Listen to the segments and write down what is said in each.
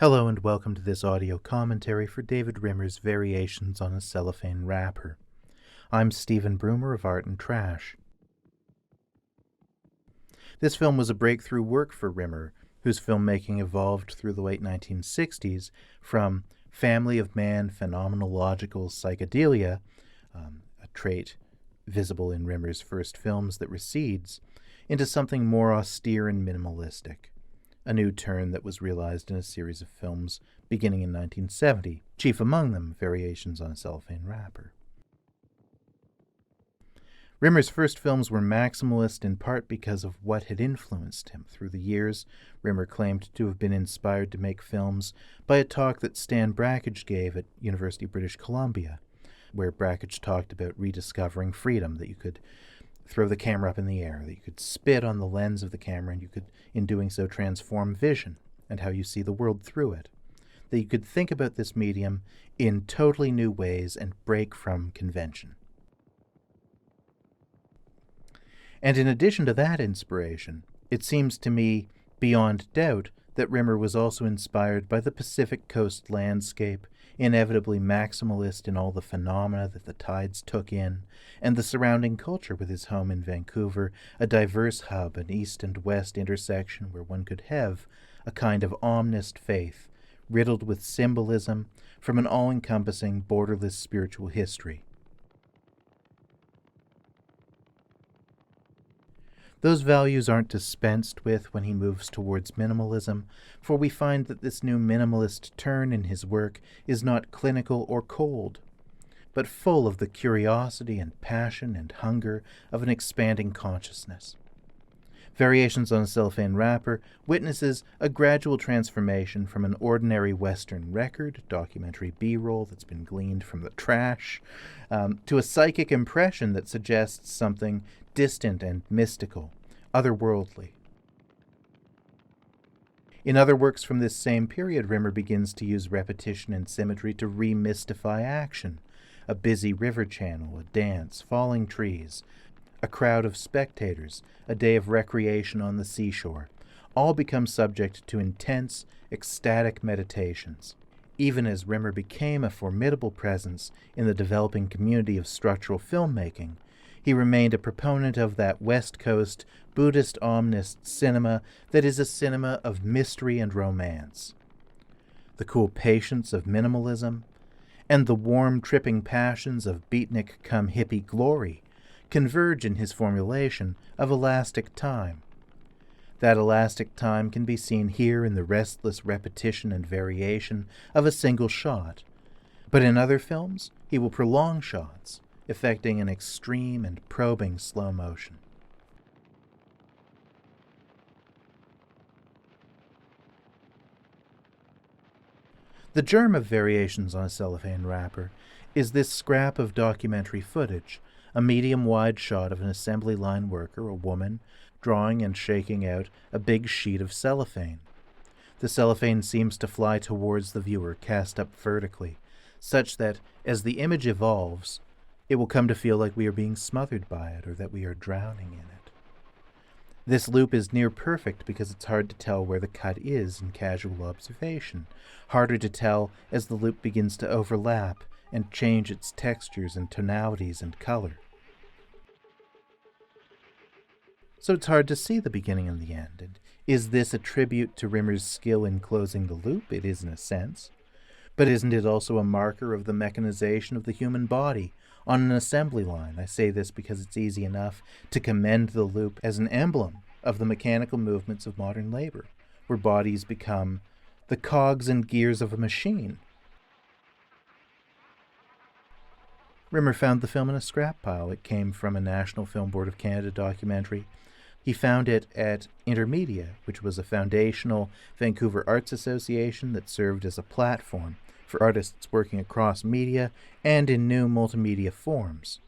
Hello and welcome to this audio commentary for David Rimmer's Variations on a Cellophane Wrapper. I'm Stephen Broomer of Art and Trash. This film was a breakthrough work for Rimmer, whose filmmaking evolved through the late 1960s from family of man phenomenological psychedelia, a trait visible in Rimmer's first films that recedes, into something more austere and minimalistic. A new turn that was realized in a series of films beginning in 1970, chief among them Variations on a Cellophane Wrapper. Rimmer's first films were maximalist in part because of what had influenced him. Through the years, Rimmer claimed to have been inspired to make films by a talk that Stan Brakhage gave at University of British Columbia, where Brakhage talked about rediscovering freedom, that you could throw the camera up in the air, that you could spit on the lens of the camera and you could, in doing so, transform vision and how you see the world through it. That you could think about this medium in totally new ways and break from convention. And in addition to that inspiration, it seems to me beyond doubt that Rimmer was also inspired by the Pacific Coast landscape, inevitably maximalist in all the phenomena that the tides took in, and the surrounding culture with his home in Vancouver, a diverse hub, an east and west intersection where one could have a kind of omnist faith, riddled with symbolism from an all-encompassing, borderless spiritual history. Those values aren't dispensed with when he moves towards minimalism, for we find that this new minimalist turn in his work is not clinical or cold, but full of the curiosity and passion and hunger of an expanding consciousness. Variations on a Cellophane Wrapper witnesses a gradual transformation from an ordinary Western record, documentary B-roll that's been gleaned from the trash, to a psychic impression that suggests something distant and mystical, otherworldly. In other works from this same period, Rimmer begins to use repetition and symmetry to remystify action. A busy river channel, a dance, falling trees, a crowd of spectators, a day of recreation on the seashore, all become subject to intense, ecstatic meditations. Even as Rimmer became a formidable presence in the developing community of structural filmmaking, he remained a proponent of that West Coast Buddhist omnist cinema that is a cinema of mystery and romance. The cool patience of minimalism and the warm, tripping passions of beatnik come hippie glory converge in his formulation of elastic time. That elastic time can be seen here in the restless repetition and variation of a single shot, but in other films he will prolong shots, effecting an extreme and probing slow motion. The germ of Variations on a Cellophane Wrapper is this scrap of documentary footage, a medium-wide shot of an assembly line worker, a woman, drawing and shaking out a big sheet of cellophane. The cellophane seems to fly towards the viewer, cast up vertically, such that, as the image evolves, it will come to feel like we are being smothered by it or that we are drowning in it. This loop is near perfect because it's hard to tell where the cut is in casual observation, harder to tell as the loop begins to overlap and change its textures and tonalities and color. So it's hard to see the beginning and the end. And is this a tribute to Rimmer's skill in closing the loop? It is in a sense. But isn't it also a marker of the mechanization of the human body on an assembly line? I say this because it's easy enough to commend the loop as an emblem of the mechanical movements of modern labor, where bodies become the cogs and gears of a machine. Rimmer found the film in a scrap pile. It came from a National Film Board of Canada documentary. He found it at Intermedia, which was a foundational Vancouver Arts Association that served as a platform for artists working across media and in new multimedia forms.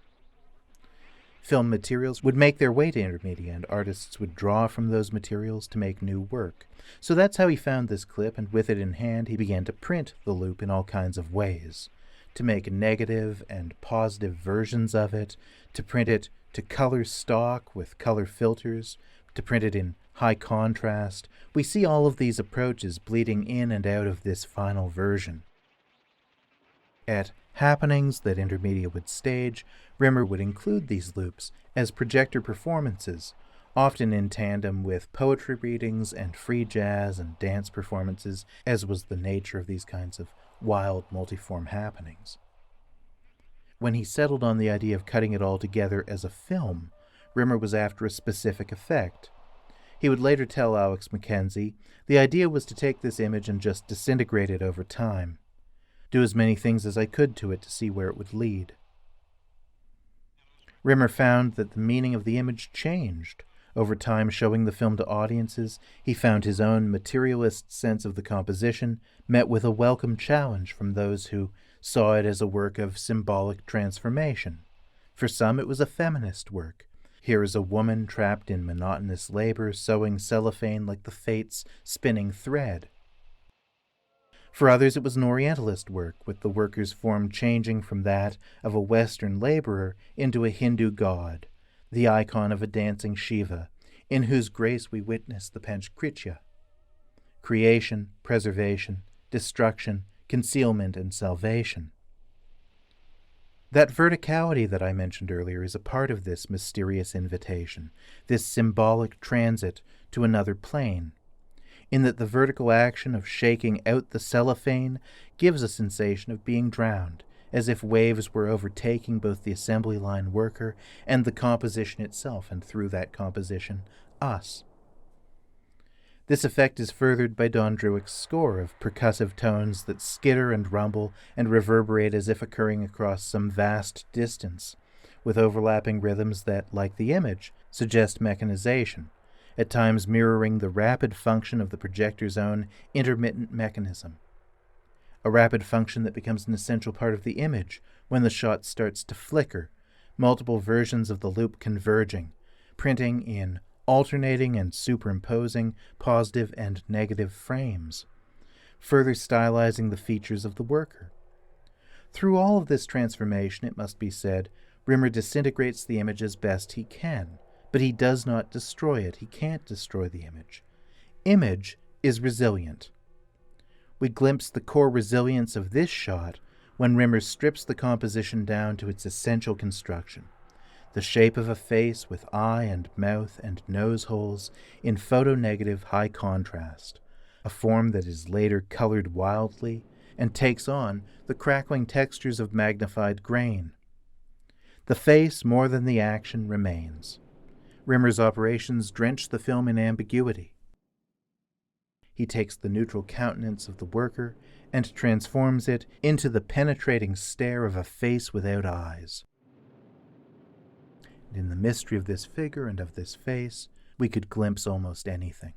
Film materials would make their way to Intermedia, and artists would draw from those materials to make new work. So that's how he found this clip, and with it in hand, he began to print the loop in all kinds of ways, to make negative and positive versions of it, to print it to color stock with color filters, to print it in high contrast. We see all of these approaches bleeding in and out of this final version. At happenings that Intermedia would stage, Rimmer would include these loops as projector performances, often in tandem with poetry readings and free jazz and dance performances, as was the nature of these kinds of wild multiform happenings. When he settled on the idea of cutting it all together as a film, Rimmer was after a specific effect. He would later tell Alex Mackenzie, the idea was to take this image and just disintegrate it over time. Do as many things as I could to it to see where it would lead. Rimmer found that the meaning of the image changed. Over time, showing the film to audiences, he found his own materialist sense of the composition met with a welcome challenge from those who saw it as a work of symbolic transformation. For some, it was a feminist work. Here is a woman trapped in monotonous labor, sewing cellophane like the fates spinning thread. For others, it was an Orientalist work, with the worker's form changing from that of a Western laborer into a Hindu god, the icon of a dancing Shiva, in whose grace we witness the panchkritya: creation, preservation, destruction, concealment, and salvation. That verticality that I mentioned earlier is a part of this mysterious invitation, this symbolic transit to another plane, in that the vertical action of shaking out the cellophane gives a sensation of being drowned, as if waves were overtaking both the assembly line worker and the composition itself, and through that composition, us. This effect is furthered by Don Druick's score of percussive tones that skitter and rumble and reverberate as if occurring across some vast distance, with overlapping rhythms that, like the image, suggest mechanization, at times mirroring the rapid function of the projector's own intermittent mechanism. A rapid function that becomes an essential part of the image when the shot starts to flicker, multiple versions of the loop converging, printing in alternating and superimposing positive and negative frames, further stylizing the features of the worker. Through all of this transformation, it must be said, Rimmer disintegrates the image as best he can, but he does not destroy it. He can't destroy the image. Image is resilient. We glimpse the core resilience of this shot when Rimmer strips the composition down to its essential construction, the shape of a face with eye and mouth and nose holes in photonegative high contrast, a form that is later colored wildly and takes on the crackling textures of magnified grain. The face, more than the action, remains. Rimmer's operations drench the film in ambiguity. He takes the neutral countenance of the worker and transforms it into the penetrating stare of a face without eyes. And in the mystery of this figure and of this face, we could glimpse almost anything.